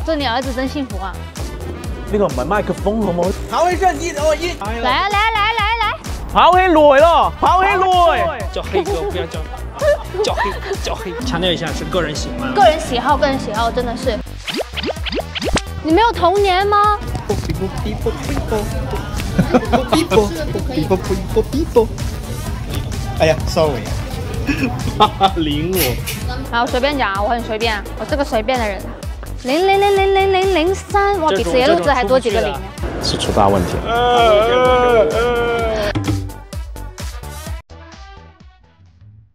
做你儿子真幸福啊！呢個唔係麥克風好唔好？跑起身熱我熱。來啊來啊來啊來啊來！跑起來咯，跑起來！叫黑哥，不要叫黑，強調一下是個人喜歡。個人喜好，個人喜好，真的是。你沒有童年嗎？哎呀 ，sorry， 淋我。然後隨便講啊，我很隨便啊，我這個隨便的人。0000003，哇，比子夜路子還多幾個零。是出大問題。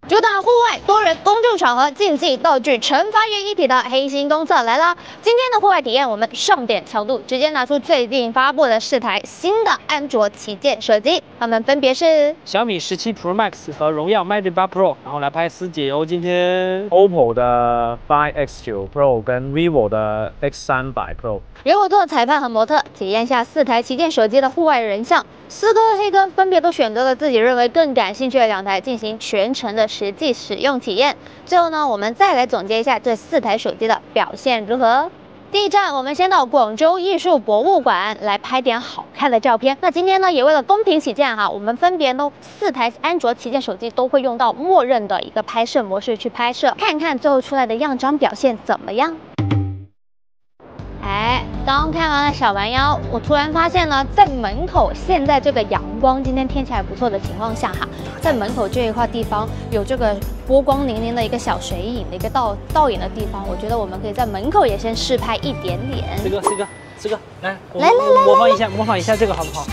主打户外多人公众场合竞技道具成发于一体的黑心公测来啦！今天的户外体验，我们上点强度，直接拿出最近发布的4台新的安卓旗舰手机，它们分别是小米17 Pro Max 和荣耀 Magic 8 Pro， 然后来拍私解忧。今天 OPPO 的 Find X9 Pro 跟 vivo 的 X300 Pro。由我做裁判和模特，体验下4台旗舰手机的户外人像。4哥和黑哥分别都选择了自己认为更感兴趣的2台进行全程的实际使用体验。最后呢，我们再来总结一下这4台手机的表现如何。第一站，我们先到广州艺术博物馆来拍点好看的照片。那今天呢，也为了公平起见哈，我们分别呢4台安卓旗舰手机都会用到默认的一个拍摄模式去拍摄，看看最后出来的样张表现怎么样。哎，刚看完了小蛮腰，我突然发现呢，在门口现在这个阳光今天天气还不错的情况下哈，在门口这一块地方有这个波光粼粼的一个小水影的一个倒影的地方，我觉得我们可以在门口也先试拍一点点。这个，来来，模仿一下这个好不好？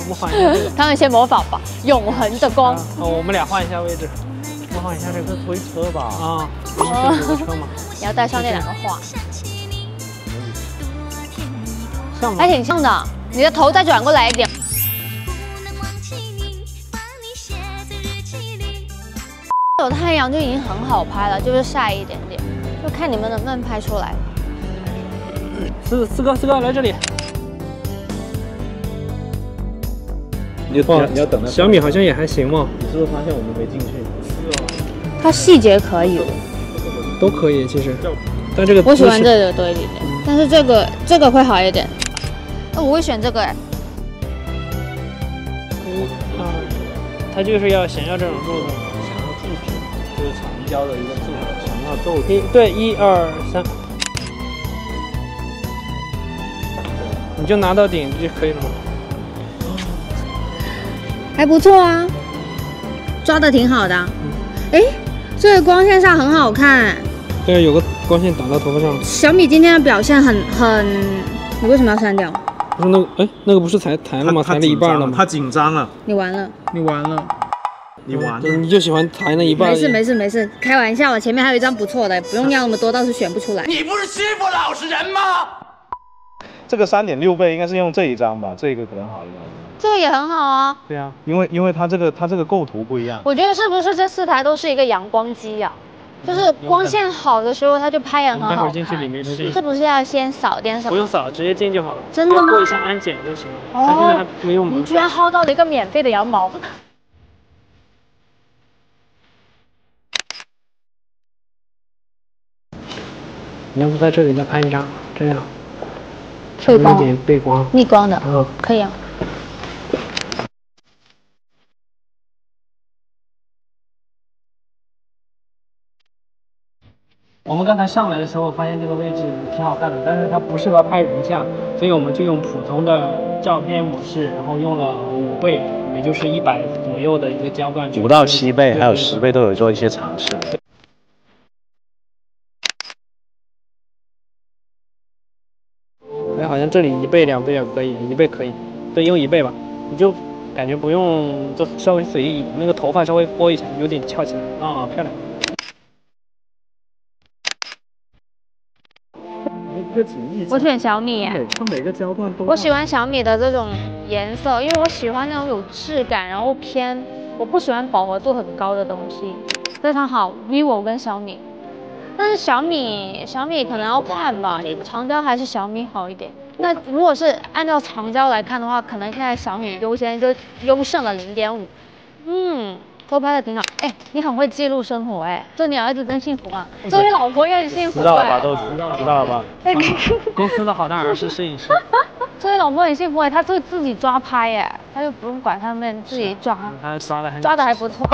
模仿一下这个。他们先模仿吧，永恒的光。我们俩换一下位置，模仿一下这个推车吧。啊，有个车嘛。你要带上那2个画。像吗？还挺像的，你的头再转过来一点。有太阳就已经很好拍了，就是晒一点点，就看你们能不能拍出来。四哥来这里。你要等它。小米好像也还行嘛。你是不是发现我们没进去？是啊。它细节可以，都可以其实，但这个我喜欢这个多一点，但是这个会好一点。我会选这个哎。它就是想要这种柱子，想要柱子，就是长焦的一个柱子，想要豆子。对，1、2、3，你就拿到顶就可以了吗？还不错啊，抓的挺好的。哎，这个光线上很好看。对，有个光线打到头发上。小米今天的表现很，你为什么要删掉？不是那个不是抬了吗？抬了一半了吗？他紧张了。你完了。你完了。你就喜欢抬那一半。没事，开玩笑，我前面还有一张不错的，不用要那么多，倒是选不出来。你不是欺负老实人吗？这个3.6倍应该是用这一张吧，这个可能好一点。这个也很好啊。对啊，因为它这个构图不一样。我觉得是不是这4台都是一个阳光机呀？就是光线好的时候，它就拍也很好看。待会儿进去里面是不是要先扫点什么？不用扫，直接进就好了。真的吗？过一下安检就行了。哦，它现在还没有门。你居然薅到了一个免费的羊毛。你要不在这里再拍一张，这样。背光。一点背光。逆光的。可以啊。我们刚才上来的时候发现这个位置挺好看的，但是它不适合拍人像，所以我们就用普通的照片模式，然后用了5倍，也就是100左右的一个焦段。5到7倍，还有10倍都有做一些尝试。哎，好像这里1倍、2倍也可以，1倍可以，对，用1倍吧，你就感觉不用，就稍微随意，那个头发稍微拨一下，有点翘起来啊，漂亮。我选小米耶，它每个焦段都。我喜欢小米的这种颜色，因为我喜欢那种有质感，然后我不喜欢饱和度很高的东西，非常好。vivo 跟小米，但是小米可能要看吧，长焦还是小米好一点。那如果是按照长焦来看的话，可能现在小米优胜了0.5。偷拍的挺好。哎，你很会记录生活哎，做你儿子真幸福啊，做你老婆也很幸福。知道了吧，豆子？知道了吧？公司的好大儿是摄影师。做你老婆很幸福哎，她会自己抓拍哎，她就不用管他们，自己抓。他抓的还不错。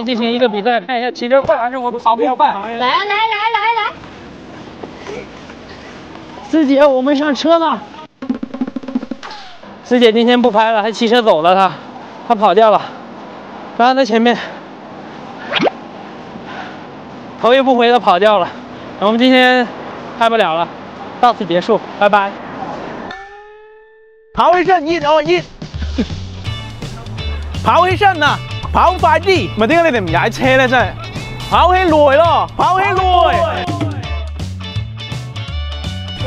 进行一个比赛，看一下骑车快还是我跑比较快。来，师姐，我们上车了。师姐今天不拍了，还骑车走了她跑掉了，刚刚在前面头也不回的跑掉了。我们今天拍不了了，到此结束，拜拜。跑起身，1 2 1，跑起身啊，跑快啲！咪點解你哋唔踩車咧？真係跑起來咯，跑起來！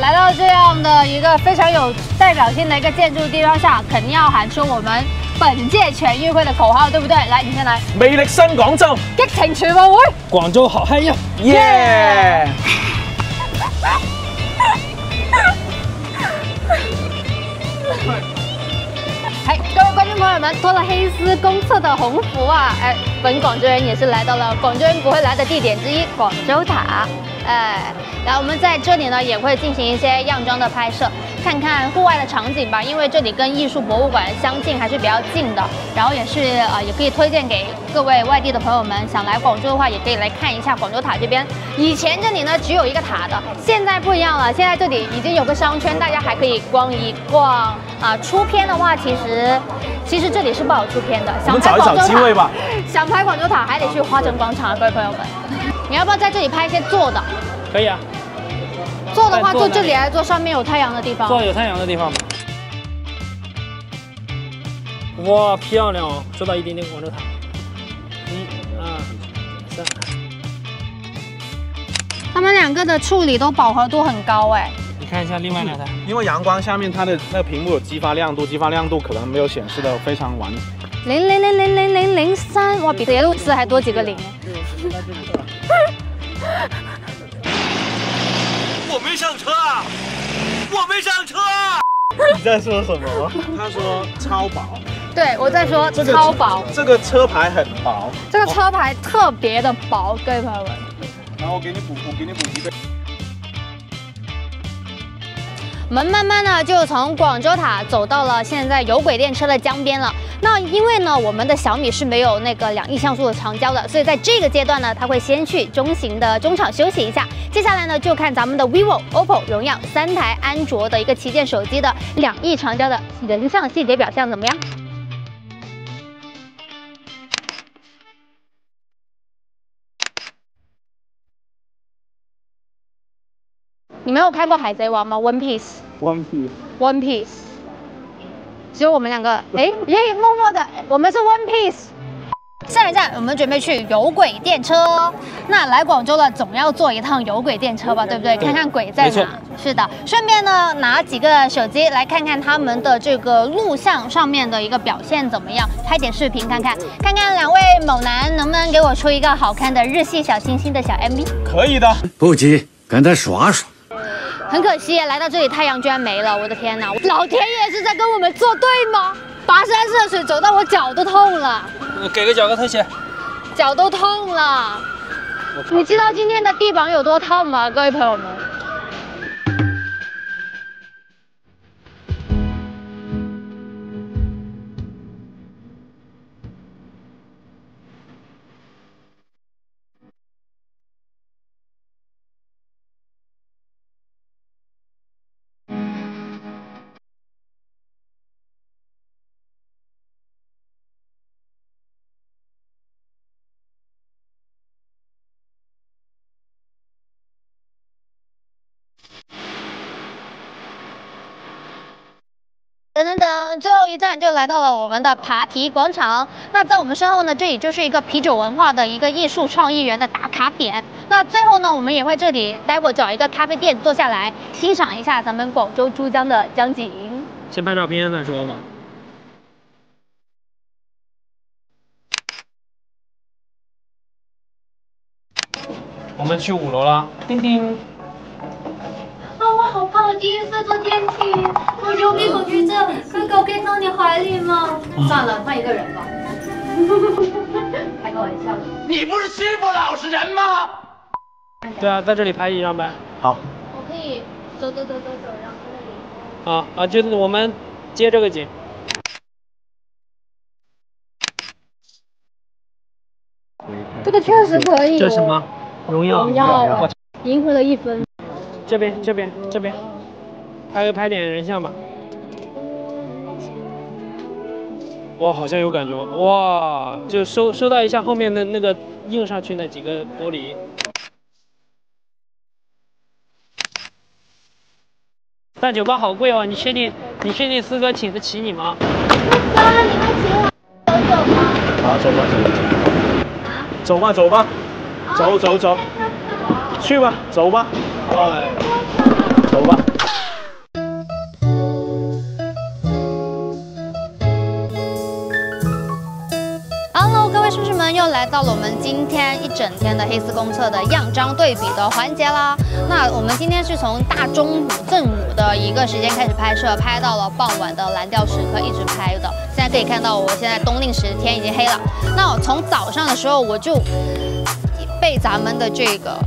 来到这样的一个非常有代表性的一个建筑地方下，肯定要喊出我们本届全运会的口号，对不对？来，你先来。魅力新廣州，激情全運會，廣州好嗨呀！耶！哎，各位观众朋友们，脱了黑丝公厕的红服啊，哎，本广州人也是来到了广州人不会来的地点之一——广州塔。哎，然后我们在这里呢也会进行一些样装的拍摄，看看户外的场景吧，因为这里跟艺术博物馆相近，还是比较近的。然后也是也可以推荐给各位外地的朋友们，想来广州的话，也可以来看一下广州塔这边。以前这里呢只有一个塔的，现在不一样了，现在这里已经有个商圈，大家还可以逛一逛啊。出片的话，其实这里是不好出片的。我们找一找机会吧。想拍广州塔还得去花城广场啊，各位朋友们。你要不要在这里拍一些坐的？可以啊。坐的话，坐这里还是坐上面有太阳的地方？坐有太阳的地方吧。哇，漂亮哦！说到一点点广州塔。1、2、3。他们两个的处理都饱和度很高哎。你看一下另外两台。因为阳光下面它的那个屏幕有激发亮度，激发亮度可能没有显示的非常完整。0000003，哇，比别路斯还多几个零。我没上车啊！我没上车啊！你在说什么？他说超薄。对，我在说超薄。这个车牌很薄。这个车牌特别的薄，各位朋友们。然后我给你补一个。我们慢慢呢就从广州塔走到了现在有轨电车的江边了。那因为呢我们的小米是没有那个2亿像素的长焦的，所以在这个阶段呢，它会先去中型的中场休息一下。接下来呢就看咱们的 vivo、OPPO、荣耀3台安卓的一个旗舰手机的2亿长焦的人像细节表现怎么样？你没有看过海贼王吗 ？One Piece。只有我们两个，哎，默默的，我们是 One Piece。下一站我们准备去有轨电车。那来广州了，总要坐一趟有轨电车吧，对不对？看看轨在哪。是的，顺便呢拿几个手机来看看他们的这个录像上面的一个表现怎么样，拍点视频看看两位猛男能不能给我出一个好看的日系小清新的小 MV。可以的，不急，跟他耍耍。很可惜，来到这里太阳居然没了，我的天哪！老天爷是在跟我们作对吗？跋山涉水走到我脚都痛了，给个脚个特写，脚都痛了。你知道今天的地板有多烫吗，各位朋友们？最后一站就来到了我们的扒皮广场。那在我们身后呢，这里就是一个啤酒文化的一个艺术创意园的打卡点。那最后呢，我们也会这里待会找一个咖啡店坐下来，欣赏一下咱们广州珠江的江景。先拍照片再说吧。我们去5楼了，叮叮。啊，我好胖，我今第一次坐电梯，我流鼻孔去这，哥哥我可以到你怀里吗？算了，换一个人吧。开个玩笑的。你不是欺负老实人吗？对啊，在这里拍一张呗。好。我可以走，然后那里。就是我们接这个景。这个确实可以。这什么？荣耀。我赢回了1分。这边，拍点人像吧。哇，好像有感觉。哇，就收到一下后面的那个映上去那几个玻璃。但酒吧好贵哦，你确定四哥请得起你吗？四哥，你们请我走吗？好，走吧，走，去吧，走吧，走吧。Hello， 各位叔叔们，又来到了我们今天一整天的黑丝公测的样张对比的环节啦。那我们今天是从大中午正午的一个时间开始拍摄，拍到了傍晚的蓝调时刻，一直拍的。现在可以看到，我现在冬令时天已经黑了。那我从早上的时候我就被咱们的这个，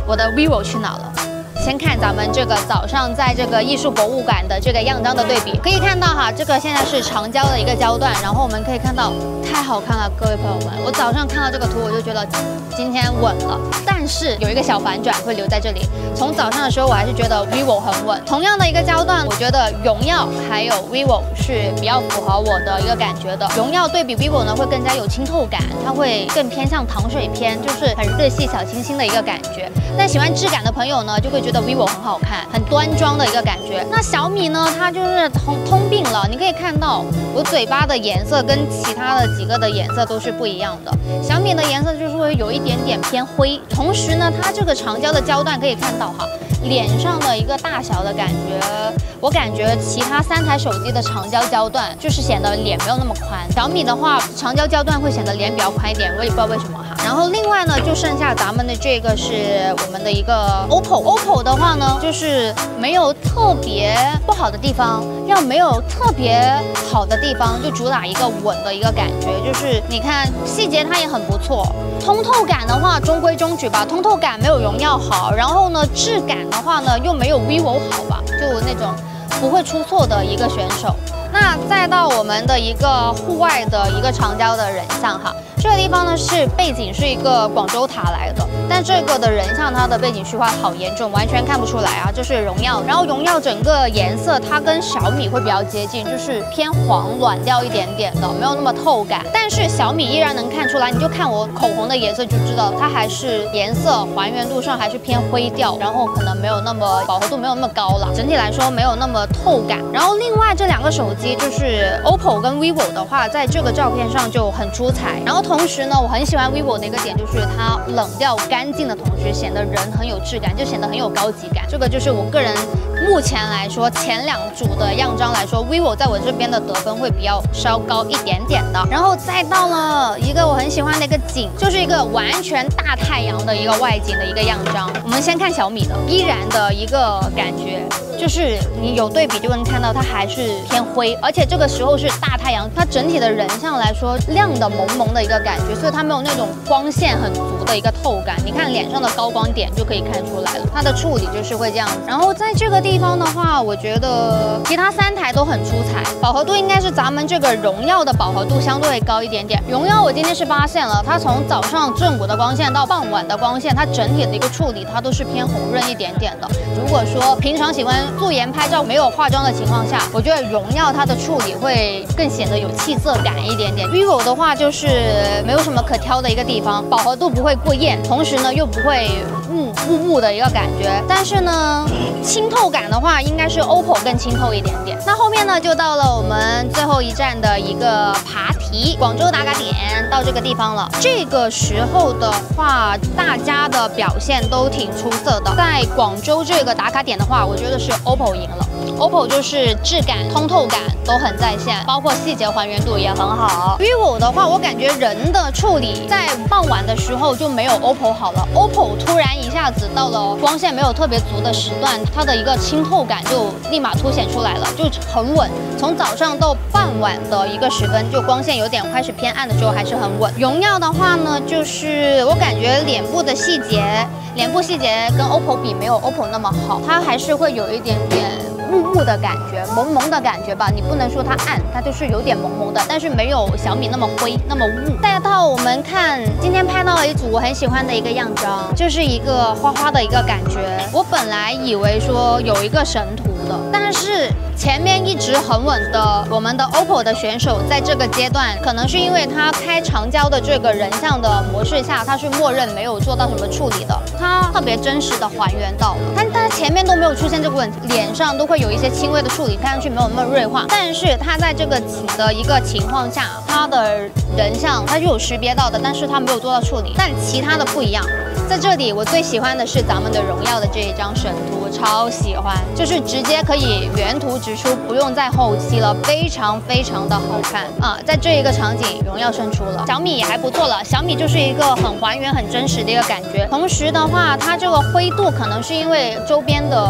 我的 vivo 去哪了？先看咱们这个早上在这个艺术博物馆的这个样张的对比，可以看到哈，这个现在是长焦的一个焦段，然后我们可以看到太好看了，各位朋友们，我早上看到这个图我就觉得今天稳了，但是有一个小反转会留在这里。从早上的时候我还是觉得 vivo 很稳，同样的一个焦段，我觉得荣耀还有 vivo 是比较符合我的一个感觉的。荣耀对比 vivo 呢会更加有清透感，它会更偏向糖水片，就是很日系小清新的一个感觉。但喜欢质感的朋友呢就会觉得 vivo 很好看，很端庄的一个感觉。那小米呢，它就是通病了。你可以看到我嘴巴的颜色跟其他的几个的颜色都是不一样的。小米的颜色就是会有一点点偏灰，同时呢，它这个长焦的焦段可以看到哈，脸上的一个大小的感觉，我感觉其他3台手机的长焦焦段就是显得脸没有那么宽。小米的话，长焦焦段会显得脸比较宽一点，我也不知道为什么哈。然后另外呢，就剩下咱们的这个是我们的一个 OPPO 的话呢，就是没有特别不好的地方，要没有特别好的地方，就主打一个稳的一个感觉。就是你看细节它也很不错，通透感的话中规中矩吧，通透感没有荣耀好，然后呢质感的话呢又没有 vivo 好吧，就那种不会出错的一个选手。那再到我们的一个户外的一个长焦的人像哈，这个地方呢是背景是一个广州塔来的，但这个的人像它的背景虚化好严重，完全看不出来啊，这是荣耀。然后荣耀整个颜色它跟小米会比较接近，就是偏黄软调一点点的，没有那么透感。但是小米依然能看出来，你就看我口红的颜色就知道，它还是颜色还原度上还是偏灰调，然后可能没有那么饱和度没有那么高了，整体来说没有那么透感。然后另外这2个手机就是 OPPO 跟 vivo 的话，在这个照片上就很出彩。然后同时呢，我很喜欢 vivo 的一个点就是它冷调干净的同时，显得人很有质感，就显得很有高级感。这个就是我个人目前来说前2组的样张来说 ，vivo 在我这边的得分会比较稍高一点点的。然后再到了一个我很喜欢的一个景，就是一个完全大太阳的一个外景的一个样张。我们先看小米的，依然的一个感觉。就是你有对比就能看到它还是偏灰，而且这个时候是大太阳，它整体的人像来说亮的蒙蒙的一个感觉，所以它没有那种光线很足的一个透感。你看脸上的高光点就可以看出来了，它的处理就是会这样子。然后在这个地方的话，我觉得其他3台都很出彩，饱和度应该是咱们这个荣耀的饱和度相对会高一点点。荣耀我今天是发现了，它从早上正午的光线到傍晚的光线，它整体的一个处理它都是偏红润一点点的。如果说平常喜欢素颜拍照没有化妆的情况下，我觉得荣耀它的处理会更显得有气色感一点点。vivo 的话就是没有什么可挑的一个地方，饱和度不会过艳，同时呢又不会雾的一个感觉。但是呢，清透感的话应该是 OPPO 更清透一点点。那后面呢就到了我们最后一站的一个爬题，广州打卡点到这个地方了。这个时候的话，大家的表现都挺出色的。在广州这个打卡点的话，我觉得是 OPPO 赢了。OPPO 就是质感、通透感都很在线，包括细节还原度也很好。vivo 的话，我感觉人的处理在傍晚的时候就没有 OPPO 好了。OPPO 突然一下子到了光线没有特别足的时段，它的一个清透感就立马凸显出来了，就很稳。从早上到傍晚的一个时分，就光线有点开始偏暗的时候还是很稳。荣耀的话呢，就是我感觉脸部的细节，脸部细节跟 OPPO 比没有 OPPO 那么好，它还是会有一点点雾的感觉，蒙蒙的感觉吧。你不能说它暗，它就是有点蒙蒙的，但是没有小米那么灰，那么雾。再到我们看今天拍到了一组我很喜欢的一个样张，就是一个花花的一个感觉。我本来以为说有一个神图的，但是前面一直很稳的我们的 OPPO 的选手，在这个阶段可能是因为他开长焦的这个人像的模式下，他是默认没有做到什么处理的，他特别真实的还原到了，但前面都没有出现这个问题，脸上都会有一些轻微的处理，看上去没有那么锐化，但是他在这个的一个情况下，他的人像他就有识别到的，但是他没有做到处理，但其他的不一样。在这里，我最喜欢的是咱们的荣耀的这一张神图，超喜欢，就是直接可以原图直出，不用再后期了，非常的好看啊！在这一个场景，荣耀胜出了，小米也还不错了，小米就是一个很还原、很真实的一个感觉。同时的话，它这个灰度可能是因为周边的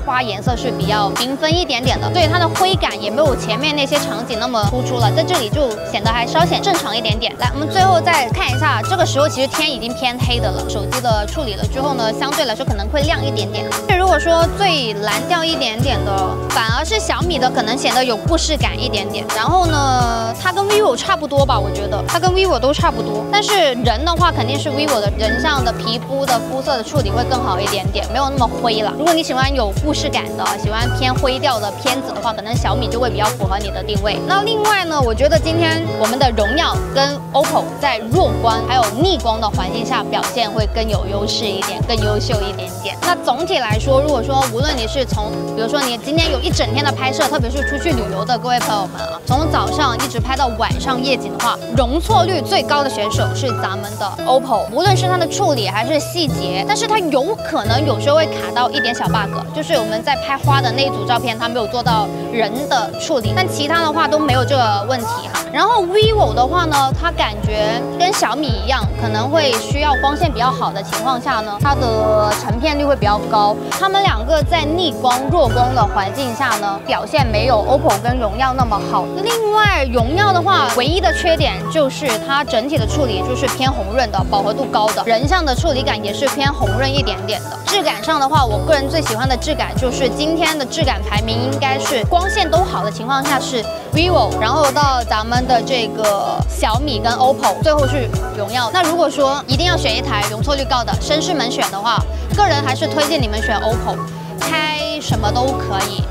花颜色是比较缤纷一点点的，对它的灰感也没有前面那些场景那么突出了，在这里就显得还稍显正常一点点。来，我们最后再看一下，这个时候其实天已经偏黑的了，手机的处理了之后呢，相对来说可能会亮一点点。如果说最蓝调一点点的，反而是小米的，可能显得有故事感一点点。然后呢，它跟 vivo 差不多吧，我觉得它跟 vivo 都差不多。但是人的话，肯定是 vivo 的人像的皮肤的肤色的处理会更好一点点，没有那么灰了。如果你喜欢有故事感的，喜欢偏灰调的片子的话，可能小米就会比较符合你的定位。那另外呢，我觉得今天我们的荣耀跟 OPPO 在弱光还有逆光的环境下表现会更有优势一点，更优秀一点点。那总体来说，如果说无论你是从，比如说你今天有一整天的拍摄，特别是出去旅游的各位朋友们啊，从早上一直拍到晚上夜景的话，容错率最高的选手是咱们的 OPPO， 无论是它的处理还是细节，但是它有可能有时候会卡到一点小 bug， 就是我们在拍花的那一组照片，它没有做到人的处理，但其他的话都没有这个问题哈。然后 vivo 的话呢，它感觉跟小米一样，可能会需要光线比较好的情况下呢，它的成片率会比较高。它们两个在逆光、弱光的环境下呢，表现没有 OPPO 跟荣耀那么好。另外，荣耀的话，唯一的缺点就是它整体的处理就是偏红润的，饱和度高的，人像的处理感也是偏红润一点点的。质感上的话，我个人最喜欢的质感就是今天的质感排名应该是光线都好的情况下是 vivo， 然后到咱们的这个小米跟 OPPO， 最后是荣耀。那如果说一定要选一台容错率高的绅士们选的话，个人还是推荐你们选 OPPO， 拍什么都可以，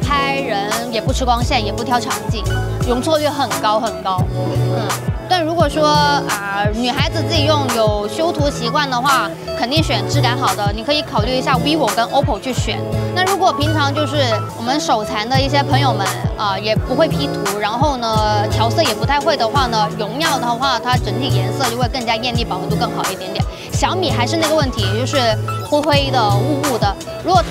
拍人也不吃光线，也不挑场景，容错率很高。但如果说女孩子自己用有修图习惯的话，肯定选质感好的，你可以考虑一下 vivo 跟 OPPO 去选。那如果平常就是我们手残的一些朋友们也不会 P 图，然后呢调色也不太会的话呢，荣耀的话它整体颜色就会更加艳丽，饱和度更好一点点。小米还是那个问题，就是灰灰的、雾的。如果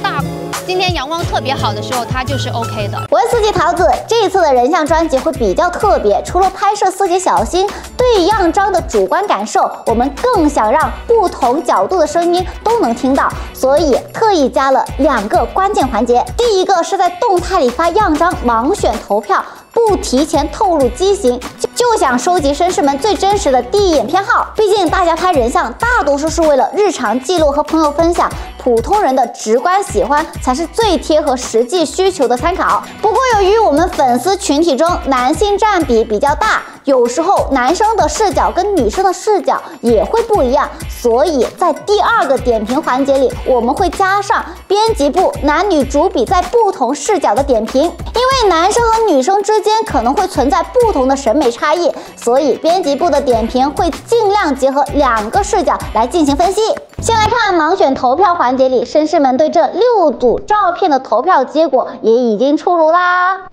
今天阳光特别好的时候，它就是 OK 的。我是司机桃子，这一次的人像专辑会比较特别，除了拍摄司机小新对样张的主观感受，我们更想让不同角度的声音都能听到，所以特意加了2个关键环节。第一个是在动态里发样张盲选投票，不提前透露机型，就想收集绅士们最真实的第一眼偏好。毕竟大家拍人像大多数是为了日常记录和朋友分享，普通人的直观喜欢才是最贴合实际需求的参考。不过由于我们粉丝群体中男性占比比较大，有时候男生的视角跟女生的视角也会不一样，所以在第2个点评环节里，我们会加上编辑部男女主笔在不同视角的点评。因为男生和女生之间可能会存在不同的审美差异，所以编辑部的点评会尽量结合2个视角来进行分析。先来看盲选投票环节里，绅士们对这6组照片的投票结果也已经出炉啦。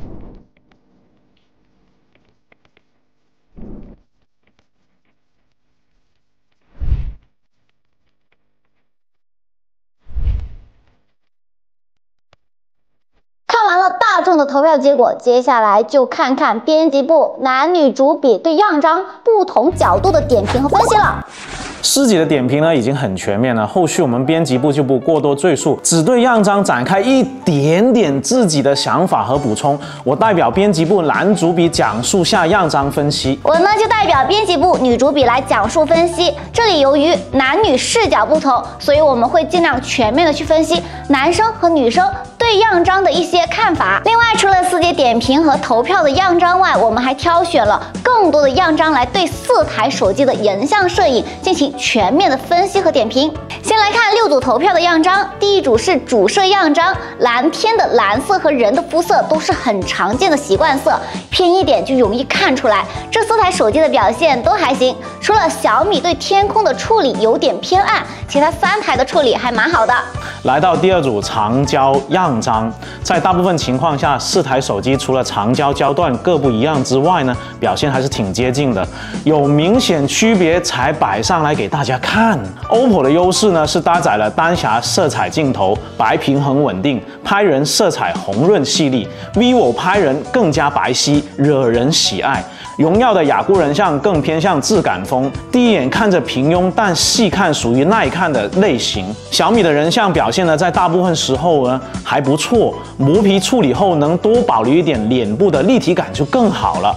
看完了的投票结果，接下来就看看编辑部男女主笔对样张不同角度的点评和分析了。师姐的点评呢已经很全面了，后续我们编辑部就不过多赘述，只对样张展开一点点自己的想法和补充。我代表编辑部男主笔讲述下样张分析，我呢就代表编辑部女主笔来讲述分析。这里由于男女视角不同，所以我们会尽量全面的去分析男生和女生对样张的一些看法。另外，除了4节点评和投票的样张外，我们还挑选了更多的样张来对4台手机的人像摄影进行全面的分析和点评。先来看6组投票的样张，第一组是主摄样张，蓝天的蓝色和人的肤色都是很常见的习惯色，偏一点就容易看出来。这4台手机的表现都还行，除了小米对天空的处理有点偏暗，其他3台的处理还蛮好的。来到第2组长焦样张，在大部分情况下，4台手机除了长焦焦段各不一样之外呢，表现还是挺接近的，有明显区别才摆上来给大家看。OPPO 的优势呢是搭载了单匣色彩镜头，白平衡稳定，拍人色彩红润细腻 ；vivo 拍人更加白皙，惹人喜爱。荣耀的雅固人像更偏向质感风，第一眼看着平庸，但细看属于耐看的类型。小米的人像表现呢，在大部分时候呢还不错，磨皮处理后能多保留一点脸部的立体感就更好了。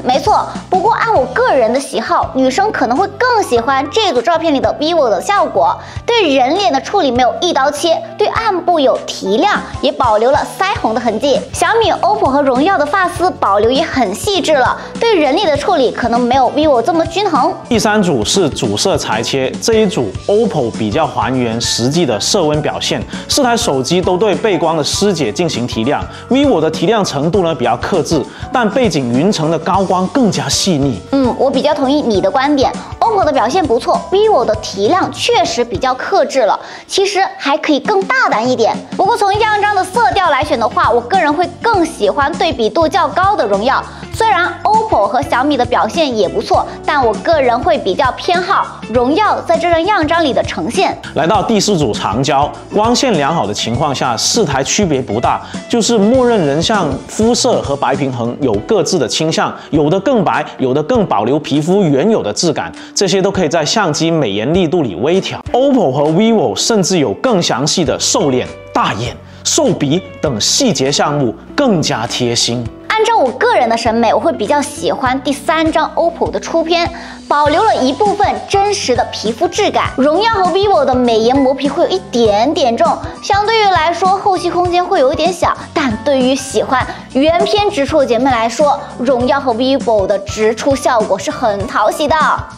没错，不过按我个人的喜好，女生可能会更喜欢这组照片里的 vivo 的效果，对人脸的处理没有一刀切，对暗部有提亮，也保留了腮红的痕迹。小米、OPPO 和荣耀的发丝保留也很细致了，对人脸的处理可能没有 vivo 这么均衡。第3组是主摄裁切，这一组 OPPO 比较还原实际的色温表现，4台手机都对背光的师姐进行提亮 ，vivo 的提亮程度呢比较克制，但背景云层的高光更加细腻。我比较同意你的观点。OPPO 的表现不错 ，vivo 的提亮确实比较克制了，其实还可以更大胆一点。不过从样张的色调来选的话，我个人会更喜欢对比度较高的荣耀。虽然 OPPO 和小米的表现也不错，但我个人会比较偏好荣耀在这张样张里的呈现。来到第4组长焦，光线良好的情况下，4台区别不大，就是默认人像肤色和白平衡有各自的倾向，有的更白，有的更保留皮肤原有的质感，这些都可以在相机美颜力度里微调。OPPO 和 vivo 甚至有更详细的瘦脸、大眼、瘦鼻等细节项目，更加贴心。按照我个人的审美，我会比较喜欢第3张 OPPO 的出片，保留了一部分真实的皮肤质感。荣耀和 vivo 的美颜磨皮会有一点点重，相对于来说后期空间会有一点小，但对于喜欢原片直出的姐妹来说，荣耀和 vivo 的直出效果是很讨喜的。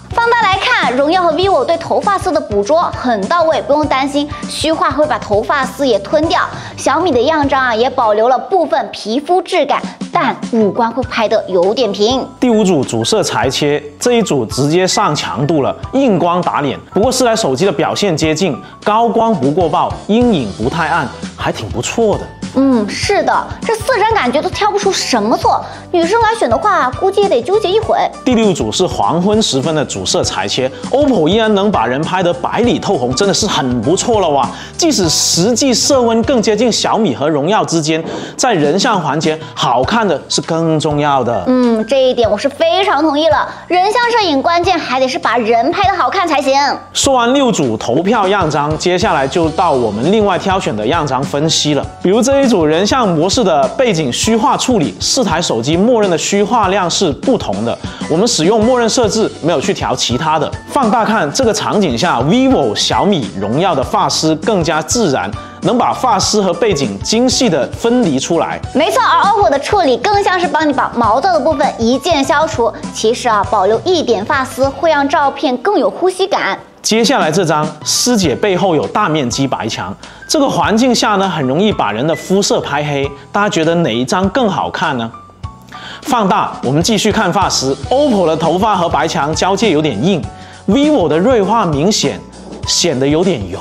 放大来看，荣耀和 vivo 对头发丝的捕捉很到位，不用担心虚化会把头发丝也吞掉。小米的样张也保留了部分皮肤质感，但五官会拍得有点平。第5组主摄裁切，这一组直接上强度了，硬光打脸。不过4台手机的表现接近，高光不过曝，阴影不太暗，还挺不错的。是的，这4张感觉都挑不出什么错，女生来选的话，估计也得纠结一会。第6组是黄昏时分的主摄裁切 ，OPPO 依然能把人拍得白里透红，真的是很不错了哇！即使实际色温更接近小米和荣耀之间，在人像环节，好看的是更重要的。这一点我是非常同意了。人像摄影关键还得是把人拍得好看才行。说完6组投票样张，接下来就到我们另外挑选的样张分析了。比如这一组人像模式的背景虚化处理，4台手机默认的虚化量是不同的，我们使用默认设置，没有去调其他的。放大看这个场景下 ，vivo、小米、荣耀的发丝更加自然，能把发丝和背景精细的分离出来。没错，而 OPPO 的处理更像是帮你把毛躁的部分一键消除。其实保留一点发丝会让照片更有呼吸感。接下来这张，师姐背后有大面积白墙，这个环境下呢，很容易把人的肤色拍黑。大家觉得哪一张更好看呢？放大，我们继续看发丝。OPPO 的头发和白墙交界有点硬 ，vivo 的锐化明显，显得有点油。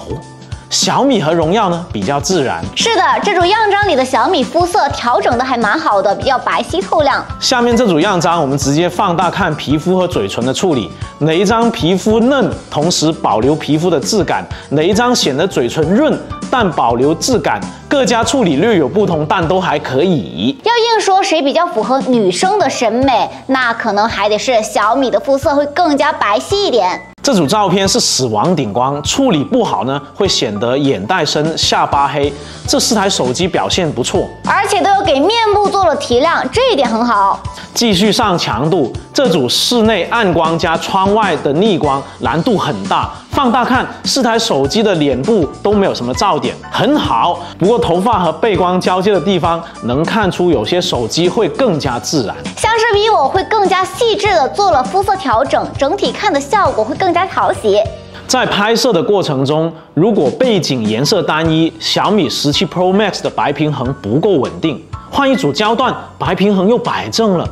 小米和荣耀呢比较自然。是的，这组样张里的小米肤色调整的还蛮好的，比较白皙透亮。下面这组样张，我们直接放大看皮肤和嘴唇的处理，哪一张皮肤嫩，同时保留皮肤的质感，哪一张显得嘴唇润但保留质感，各家处理略有不同，但都还可以。要硬说谁比较符合女生的审美，那可能还得是小米的肤色会更加白皙一点。这组照片是死亡顶光，处理不好呢，会显得眼袋深、下巴黑。这4台手机表现不错，而且都有给面部做了提亮，这一点很好。继续上强度，这组室内暗光加窗外的逆光难度很大。放大看，4台手机的脸部都没有什么噪点，很好。不过头发和背光交接的地方，能看出有些手机会更加自然。像是vivo会更加细致的做了肤色调整，整体看的效果会更加讨喜。在拍摄的过程中，如果背景颜色单一，小米17 Pro Max 的白平衡不够稳定，换一组焦段，白平衡又摆正了。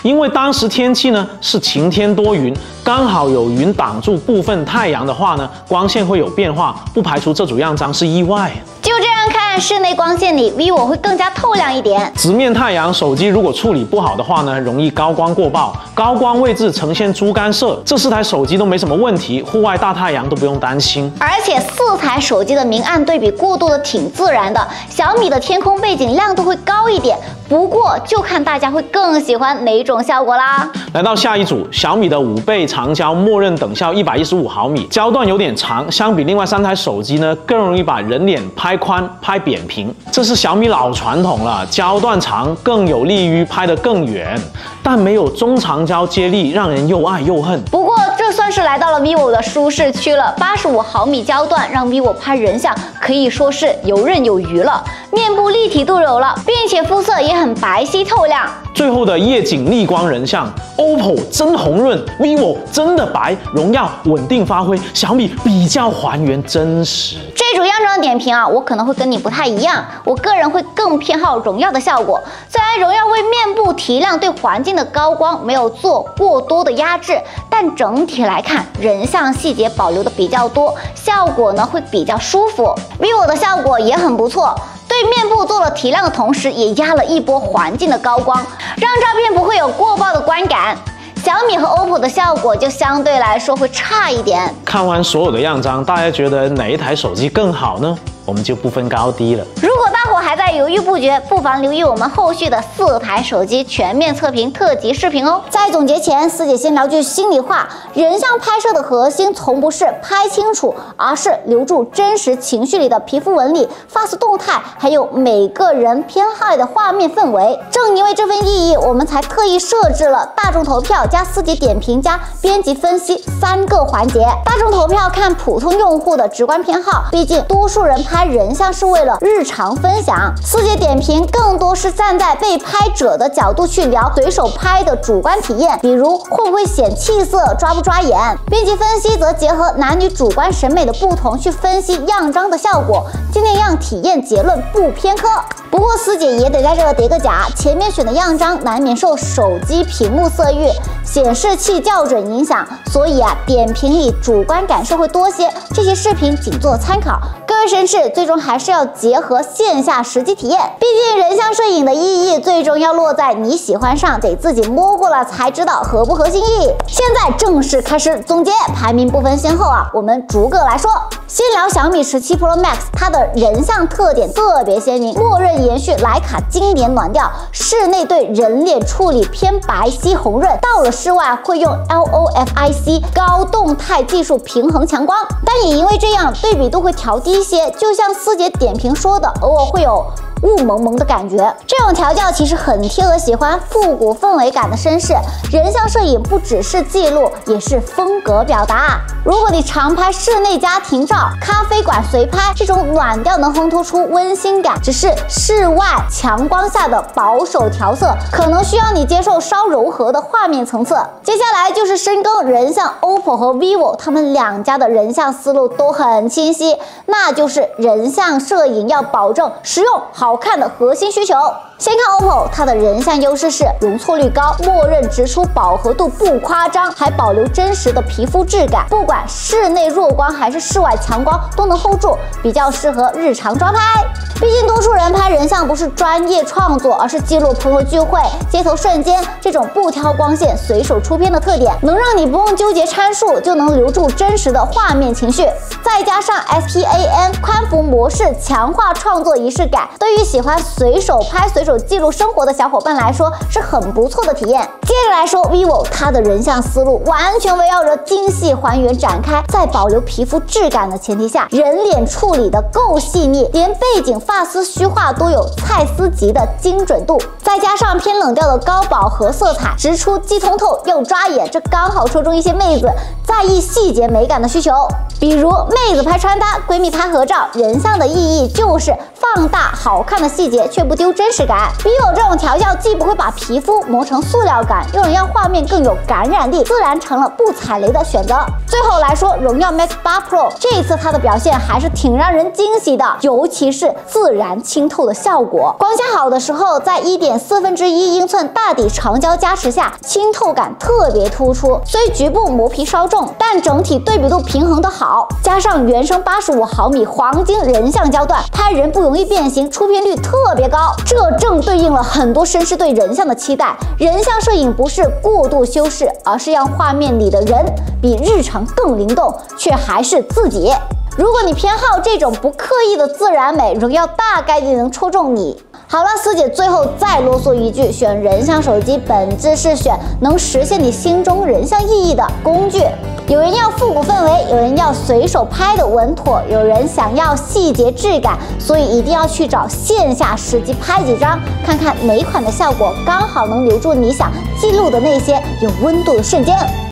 因为当时天气呢是晴天多云，刚好有云挡住部分太阳的话呢，光线会有变化，不排除这组样张是意外。就这样看，室内光线里 vivo 会更加透亮一点。直面太阳，手机如果处理不好的话呢，容易高光过曝，高光位置呈现猪肝色。这4台手机都没什么问题，户外大太阳都不用担心。而且4台手机的明暗对比过渡的挺自然的，小米的天空背景亮度会高一点，不过就看大家会更喜欢哪种效果啦。来到下一组，小米的5倍长焦默认等效115毫米，焦段有点长，相比另外3台手机呢，更容易把人脸拍宽、拍扁平。这是小米老传统了，焦段长更有利于拍得更远，但没有中长焦接力，让人又爱又恨。不过这算是来到了 vivo 的舒适区了，85毫米焦段让 vivo 拍人像可以说是游刃有余了，面部立体度有了，并且肤色也很白皙透亮。最后的夜景逆光人像 ，OPPO 真红润 ，vivo 真的白，荣耀稳定发挥，小米比较还原真实。这组样张的点评啊，我可能会跟你不太一样，我个人会更偏好荣耀的效果。虽然荣耀为面部提亮对环境的高光没有做过多的压制，但整体来看，人像细节保留的比较多，效果呢会比较舒服。vivo 的效果也很不错。对面部做了提亮的同时，也压了一波环境的高光，让照片不会有过曝的观感。小米和 OPPO 的效果就相对来说会差一点。看完所有的样张，大家觉得哪一台手机更好呢？我们就不分高低了。如果大伙还在犹豫不决，不妨留意我们后续的4台手机全面测评特辑视频哦。在总结前，思姐先聊句心里话：人像拍摄的核心从不是拍清楚，而是留住真实情绪里的皮肤纹理、发丝动态，还有每个人偏好的画面氛围。正因为这份意义，我们才特意设置了大众投票加思姐点评加编辑分析3个环节。大众投票看普通用户的直观偏好，毕竟多数人拍人像是为了日常分享，思姐点评更多是站在被拍者的角度去聊随手拍的主观体验，比如会不会显气色、抓不抓眼。编辑分析则结合男女主观审美的不同去分析样张的效果，尽量让体验结论不偏科。不过思姐也得在这叠个甲，前面选的样张难免受手机屏幕色域、显示器校准影响，所以点评里主观感受会多些，这些视频仅做参考。各位绅士最终还是要结合线下实际体验，毕竟人像摄影的意义最终要落在你喜欢上，得自己摸过了才知道合不合心意。现在正式开始总结，排名不分先后我们逐个来说。先聊小米17 Pro Max， 它的人像特点特别鲜明，默认延续徕卡经典暖调，室内对人脸处理偏白皙红润，到了室外会用 LOFIC 高动态技术平衡强光，但也因为这样对比度会调低些，就像思姐点评说的，偶尔会有雾蒙蒙的感觉。这种调教其实很贴合喜欢复古氛围感的绅士。人像摄影不只是记录，也是风格表达。如果你常拍室内家庭照、咖啡馆随拍，这种暖调能烘托出温馨感，只是室外强光下的保守调色，可能需要你接受稍柔和的画面层次。接下来就是深耕人像 OPPO 和 vivo， 他们2家的人像思路都很清晰，那就是人像摄影要保证实用好看的核心需求。先看 OPPO， 它的人像优势是容错率高，默认直出饱和度不夸张，还保留真实的皮肤质感，不管室内弱光还是室外强光都能 hold 住，比较适合日常抓拍。毕竟多数人拍人像不是专业创作，而是记录朋友聚会、街头瞬间，这种不挑光线、随手出片的特点，能让你不用纠结参数，就能留住真实的画面情绪。再加上 SPAN 宽幅模式，强化创作仪式感，对于喜欢随手拍、随手记录生活的小伙伴来说是很不错的体验。接着来说 vivo， 它的人像思路完全围绕着精细还原展开，在保留皮肤质感的前提下，人脸处理的够细腻，连背景发丝虚化都有蔡司级的精准度，再加上偏冷调的高饱和色彩，直出既通透又抓眼，这刚好戳中一些妹子在意细节美感的需求。比如妹子拍穿搭，闺蜜拍合照，人像的意义就是放大好看的细节，却不丢真实感。vivo 这种调教既不会把皮肤磨成塑料感，又能让画面更有感染力，自然成了不踩雷的选择。最后来说，荣耀 Max 8 Pro 这一次它的表现还是挺让人惊喜的，尤其是自然清透的效果。光线好的时候，在1.4英寸大底长焦加持下，清透感特别突出。虽局部磨皮稍重，但整体对比度平衡的好，加上原生85毫米黄金人像焦段，拍人不容易变形，出片率特别高。这正对应了很多绅士对人像的期待。人像摄影不是过度修饰，而是让画面里的人比日常更灵动，却还是自己。如果你偏好这种不刻意的自然美，荣耀大概率能戳中你。好了，思姐最后再啰嗦一句，选人像手机本质是选能实现你心中人像意义的工具。有人要复古氛围，有人要随手拍的稳妥，有人想要细节质感，所以一定要去找线下实际拍几张，看看哪款的效果刚好能留住你想记录的那些有温度的瞬间。